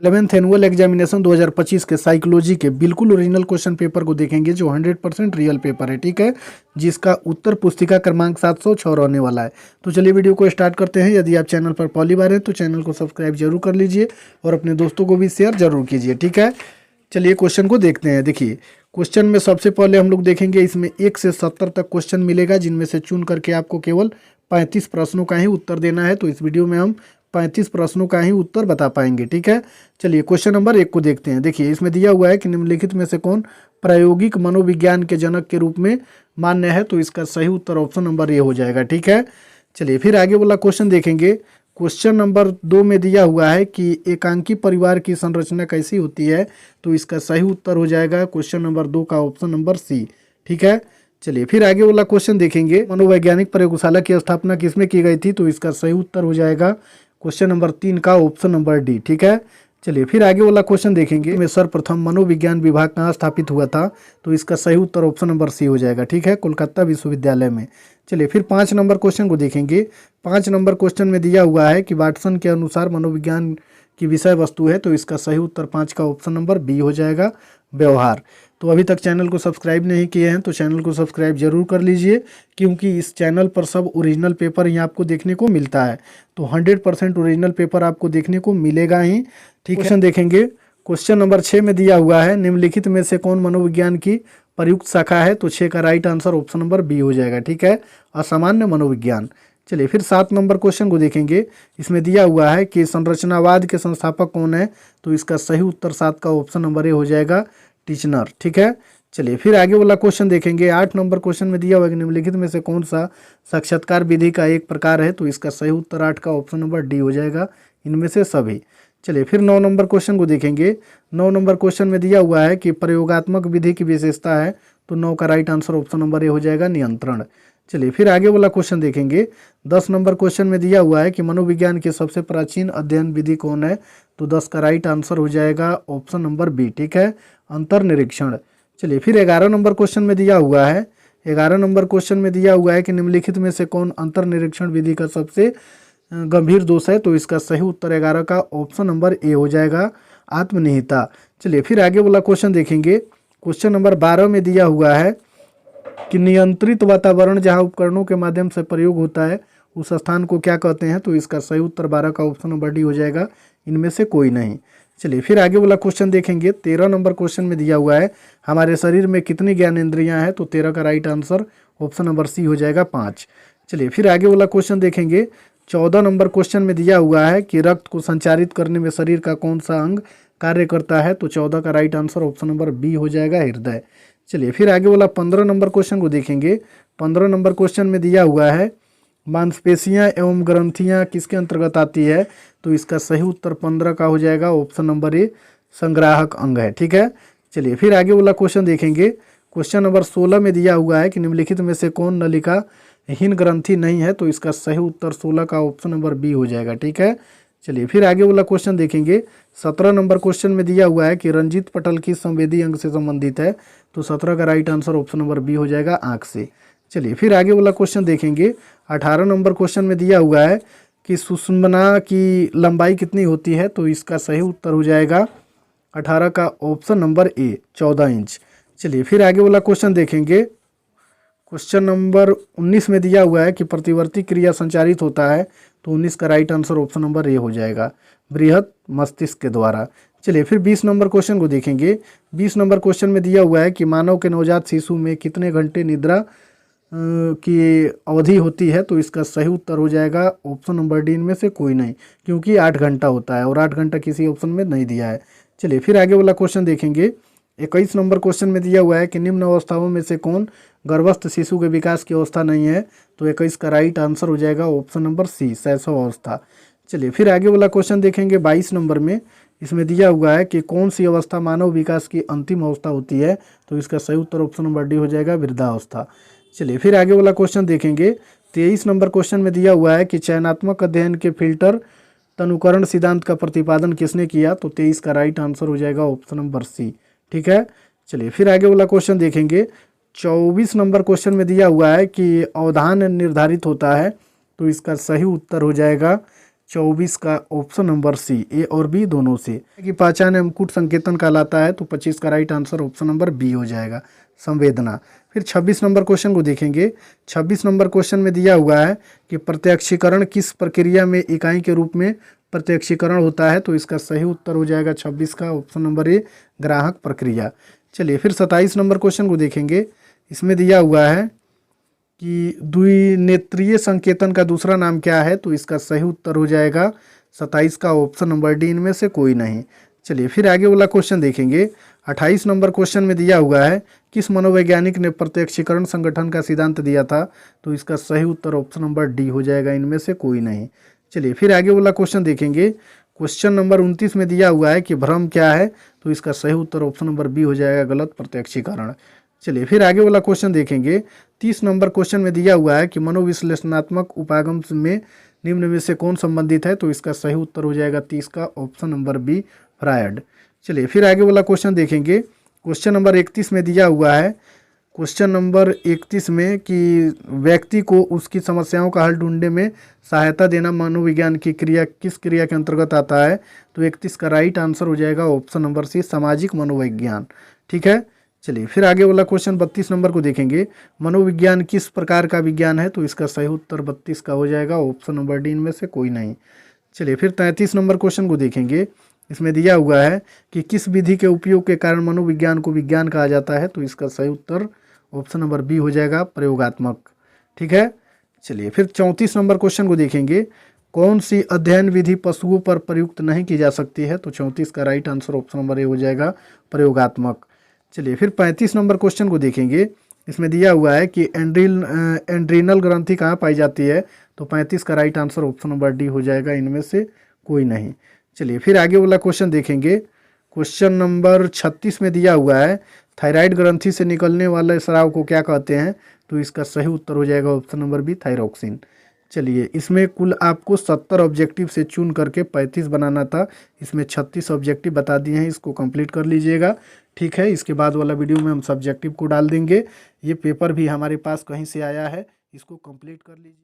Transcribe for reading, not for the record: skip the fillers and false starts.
11th annual examination 2025 के psychology के बिल्कुल ओरिजिनल क्वेश्चन पेपर को देखेंगे, जो 100% रियल पेपर है, ठीक है, जिसका उत्तर पुस्तिका क्रमांक 706 रहने वाला है। तो चलिए वीडियो को स्टार्ट करते हैं। यदि आप चैनल पर पहली बार हैं तो चैनल को सब्सक्राइब जरूर कर लीजिए और अपने दोस्तों को भी शेयर जरूर कीजिए, ठीक है। चलिए क्वेश्चन को देखते हैं। देखिए क्वेश्चन में सबसे पहले हम लोग देखेंगे, इसमें 1 से 70 तक क्वेश्चन मिलेगा, जिनमें से चुन करके आपको केवल 35 प्रश्नों का ही उत्तर देना है। तो इस वीडियो में हम 35 प्रश्नों का ही उत्तर बता पाएंगे, ठीक है। चलिए क्वेश्चन नंबर 1 को देखते हैं। देखिए इसमें दिया हुआ है कि निम्नलिखित में से कौन प्रायोगिक मनोविज्ञान के जनक के रूप में मान्य है। तो इसका सही उत्तर ऑप्शन नंबर ए हो जाएगा, ठीक है। चलिए फिर आगे वाला क्वेश्चन देखेंगे। क्वेश्चन नंबर 2 में दिया हुआ है कि एकांकी परिवार की संरचना कैसी होती है। तो इसका सही उत्तर हो जाएगा क्वेश्चन नंबर 2 का ऑप्शन नंबर सी, ठीक है। चलिए फिर आगे वाला क्वेश्चन देखेंगे। मनोवैज्ञानिक प्रयोगशाला की स्थापना किसमें की गई थी। तो इसका सही उत्तर हो जाएगा क्वेश्चन नंबर 3 का ऑप्शन नंबर डी, ठीक है। चलिए फिर आगे वाला क्वेश्चन देखेंगे। में सर्वप्रथम मनोविज्ञान विभाग कहाँ स्थापित हुआ था। तो इसका सही उत्तर ऑप्शन नंबर सी हो जाएगा, ठीक है, कोलकाता विश्वविद्यालय में। चलिए फिर 5 नंबर क्वेश्चन को देखेंगे। 5 नंबर क्वेश्चन में दिया हुआ है कि वाटसन के अनुसार मनोविज्ञान की विषय वस्तु है। तो इसका सही उत्तर 5 का ऑप्शन नंबर बी हो जाएगा, व्यवहार। तो अभी तक चैनल को सब्सक्राइब नहीं किए हैं तो चैनल को सब्सक्राइब जरूर कर लीजिए, क्योंकि इस चैनल पर सब ओरिजिनल पेपर ही आपको देखने को मिलता है। तो 100% ओरिजिनल पेपर आपको देखने को मिलेगा ही, ठीक है। क्वेश्चन देखेंगे। क्वेश्चन नंबर 6 में दिया हुआ है निम्नलिखित में से कौन मनोविज्ञान की प्रयुक्त शाखा है। तो 6 का right answer option number B हो जाएगा, ठीक है, असामान्य मनोविज्ञान। चलिए फिर 7 नंबर क्वेश्चन को देखेंगे। इसमें दिया हुआ है कि संरचनावाद के संस्थापक कौन है। तो इसका सही उत्तर 7 का ऑप्शन नंबर ए हो जाएगा, टीचनर, ठीक है। चलिए फिर आगे वाला क्वेश्चन देखेंगे। 8 नंबर क्वेश्चन में दिया हुआ है कि निम्नलिखित में से कौन सा साक्षात्कार विधि का एक प्रकार है। तो इसका सही उत्तर 8 का ऑप्शन नंबर डी हो जाएगा, इनमें से सभी। चलिए फिर 9 नंबर क्वेश्चन को देखेंगे। 9 नंबर क्वेश्चन में दिया हुआ है कि प्रयोगात्मक विधि की विशेषता है। तो 9 का right answer option number A हो जाएगा, नियंत्रण। चलिए फिर आगे वाला क्वेश्चन देखेंगे। 10 नंबर क्वेश्चन में दिया हुआ है कि मनोविज्ञान की सबसे प्राचीन अध्ययन विधि कौन है। तो 10 का राइट आंसर हो जाएगा ऑप्शन नंबर बी, ठीक है, अंतर्निरीक्षण। चलिए फिर 11 नंबर क्वेश्चन में दिया हुआ है। 11 नंबर क्वेश्चन में दिया हुआ है कि निम्नलिखित में से कौन अंतर्निरीक्षण विधि का सबसे गंभीर दोष है। तो इसका सही उत्तर 11 का ऑप्शन नंबर ए हो जाएगा, आत्मनिहिता। चलिए फिर आगे वाला क्वेश्चन देखेंगे। क्वेश्चन नंबर 12 में दिया हुआ है कि नियंत्रित वातावरण जहां उपकरणों के माध्यम से प्रयोग होता है उस स्थान को क्या कहते हैं। तो इसका सही उत्तर 12 का ऑप्शन नंबर डी हो जाएगा, इनमें से कोई नहीं। चलिए फिर आगे वाला क्वेश्चन देखेंगे। 13 नंबर क्वेश्चन में दिया हुआ है हमारे शरीर में कितनी ज्ञानेंद्रियां हैं। तो 13 का right answer option number C हो जाएगा, 5। चलिए फिर आगे वाला क्वेश्चन देखेंगे। 14 नंबर क्वेश्चन में दिया हुआ है कि रक्त को संचारित करने में शरीर का कौन सा अंग कार्य करता है। तो 14 का right answer option number B हो जाएगा, हृदय। चलिए फिर आगे वाला 15 नंबर क्वेश्चन को देखेंगे। 15 नंबर क्वेश्चन में दिया हुआ है मांसपेशियां एवं ग्रंथियां किसके अंतर्गत आती है। तो इसका सही उत्तर 15 का हो जाएगा, ऑप्शन नंबर ए, संग्राहक अंग है, ठीक है। चलिए फिर आगे वाला क्वेश्चन देखेंगे। क्वेश्चन नंबर 16 में दिया हुआ है कि निम्नलिखित में से कौन नलिका हीन ग्रंथि नहीं है। तो इसका सही उत्तर 16 का ऑप्शन नंबर बी हो जाएगा, ठीक है। चलिए फिर आगे वाला क्वेश्चन देखेंगे। 17 नंबर क्वेश्चन में दिया हुआ है कि रंजित पटल की संवेदी अंग से संबंधित है। तो 17 का right answer option number B हो जाएगा, आंख से। चलिए फिर आगे वाला क्वेश्चन देखेंगे। 18 नंबर क्वेश्चन में दिया हुआ है कि सुषुम्ना की लंबाई कितनी होती है। तो इसका सही उत्तर हो जाएगा 18 का ऑप्शन नंबर ए, 14 इंच। चलिए फिर आगे वाला क्वेश्चन देखेंगे। क्वेश्चन नंबर 19 में दिया हुआ है कि प्रतिवर्ती क्रिया संचारित होता है। तो 19 का right answer option number A हो जाएगा, बृहद मस्तिष्क के द्वारा। चलिए फिर 20 नंबर क्वेश्चन को देखेंगे। 20 नंबर क्वेश्चन में दिया हुआ है कि मानव के नवजात शिशु में कितने घंटे निद्रा की अवधि होती है। तो इसका सही उत्तर हो जाएगा ऑप्शन नंबर डी, इनमें से कोई नहीं, क्योंकि 8 घंटा होता है और 8 घंटा किसी ऑप्शन में नहीं दिया है। चलिए फिर आगे वाला क्वेश्चन देखेंगे। 21 नंबर क्वेश्चन में दिया हुआ है कि निम्न अवस्थाओं में से कौन गर्भस्थ शिशु के विकास की अवस्था नहीं है। तो 21 का राइट आंसर हो जाएगा ऑप्शन नंबर सी, शैशव अवस्था। चलिए फिर आगे वाला क्वेश्चन देखेंगे। 22 नंबर में इसमें दिया हुआ है कि कौन सी अवस्था मानव विकास की अंतिम अवस्था होती है। तो इसका सही उत्तर ऑप्शन नंबर डी हो जाएगा, वृद्धावस्था। चलिए फिर आगे वाला क्वेश्चन देखेंगे। 23 नंबर क्वेश्चन में दिया हुआ है कि चयनात्मक अध्ययन के फिल्टर तनुकरण सिद्धांत का प्रतिपादन किसने किया। तो 23 का राइट आंसर हो जाएगा ऑप्शन नंबर सी, ठीक है। चलिए फिर आगे वाला क्वेश्चन देखेंगे। 24 नंबर क्वेश्चन में दिया हुआ है कि अवधान निर्धारित होता है। तो इसका सही उत्तर हो जाएगा 24 का ऑप्शन नंबर सी, ए और बी दोनों से की पहचान एवं संकेतन कहलाता है, तो 25 का right answer option number B हो जाएगा, संवेदना। फिर 26 नंबर क्वेश्चन को देखेंगे। 26 नंबर क्वेश्चन में दिया हुआ है कि प्रत्यक्षीकरण किस प्रक्रिया में इकाई के रूप में प्रत्यक्षीकरण होता है, तो इसका सही उत्तर हो जाएगा 26 का ऑप्शन नंबर ए, ग्राहक प्रक्रिया। चलिए फिर 27 नंबर क्वेश्चन को देखेंगे। इसमें दिया हुआ है कि द्विनेत्रीय संकेतन का दूसरा नाम क्या है, तो इसका सही उत्तर हो जाएगा 27 का ऑप्शन नंबर डी, इनमें से कोई नहीं। चलिए फिर आगे वाला क्वेश्चन देखेंगे। 28 नंबर क्वेश्चन में दिया हुआ है किस मनोवैज्ञानिक ने प्रत्यक्षीकरण संगठन का सिद्धांत दिया था, तो इसका सही उत्तर ऑप्शन नंबर डी हो जाएगा, इनमें से कोई नहीं। चलिए फिर आगे वाला क्वेश्चन देखेंगे। क्वेश्चन नंबर 29 में दिया हुआ है कि भ्रम क्या है, तो इसका सही उत्तर ऑप्शन नंबर बी हो जाएगा, गलत प्रत्यक्षीकरण। चलिए फिर आगे वाला क्वेश्चन देखेंगे। 30 नंबर क्वेश्चन में दिया हुआ है कि मनोविश्लेषणात्मक उपागम में निम्न में से कौन संबंधित है, तो इसका सही उत्तर हो जाएगा 30 का ऑप्शन नंबर बी, फ्रायड। चलिए फिर आगे वाला क्वेश्चन देखेंगे। क्वेश्चन नंबर 31 में दिया हुआ है, क्वेश्चन नंबर 31 में कि व्यक्ति को उसकी समस्याओं का हल ढूंढने में सहायता देना मनोविज्ञान की क्रिया किस क्रिया के अंतर्गत आता है, तो 31 का राइट आंसर हो जाएगा ऑप्शन नंबर सी, सामाजिक मनोविज्ञान। ठीक है। चलिए फिर आगे वाला क्वेश्चन 32 नंबर को देखेंगे। मनोविज्ञान किस प्रकार का विज्ञान है, तो इसका सही उत्तर 32 का हो जाएगा ऑप्शन नंबर डी, इनमें से कोई नहीं। चलिए फिर 33 नंबर क्वेश्चन को देखेंगे। इसमें दिया हुआ है कि किस विधि के उपयोग के कारण मनोविज्ञान को विज्ञान कहा जाता है, तो इसका सही उत्तर ऑप्शन नंबर बी हो जाएगा, प्रयोगात्मक। ठीक है। चलिए फिर 34 नंबर क्वेश्चन को देखेंगे। कौन सी अध्ययन विधि पशुओं पर प्रयुक्त नहीं की जा सकती है, तो 34 का right answer option number A हो जाएगा, प्रयोगात्मक। चलिए फिर 35 नंबर क्वेश्चन को देखेंगे। इसमें दिया हुआ है कि एंड्रीनल ग्रंथि कहाँ पाई जाती है, तो 35 का right answer option number D हो जाएगा, इनमें से कोई नहीं। चलिए फिर आगे वाला क्वेश्चन देखेंगे। क्वेश्चन नंबर 36 में दिया हुआ है थायराइड ग्रंथि से निकलने वाले स्राव को क्या कहते हैं, तो इसका सही उत्तर हो जाएगा ऑप्शन नंबर बी, थायरोक्सिन। चलिए इसमें कुल आपको 70 ऑब्जेक्टिव से चुन करके 35 बनाना था, इसमें 36 ऑब्जेक्टिव बता दिए हैं, इसको कंप्लीट कर लीजिएगा। ठीक है। इसके बाद वाला वीडियो में हम सब्जेक्टिव को डाल देंगे। ये पेपर भी हमारे पास कहीं से आया है, इसको कंप्लीट कर लीजिए।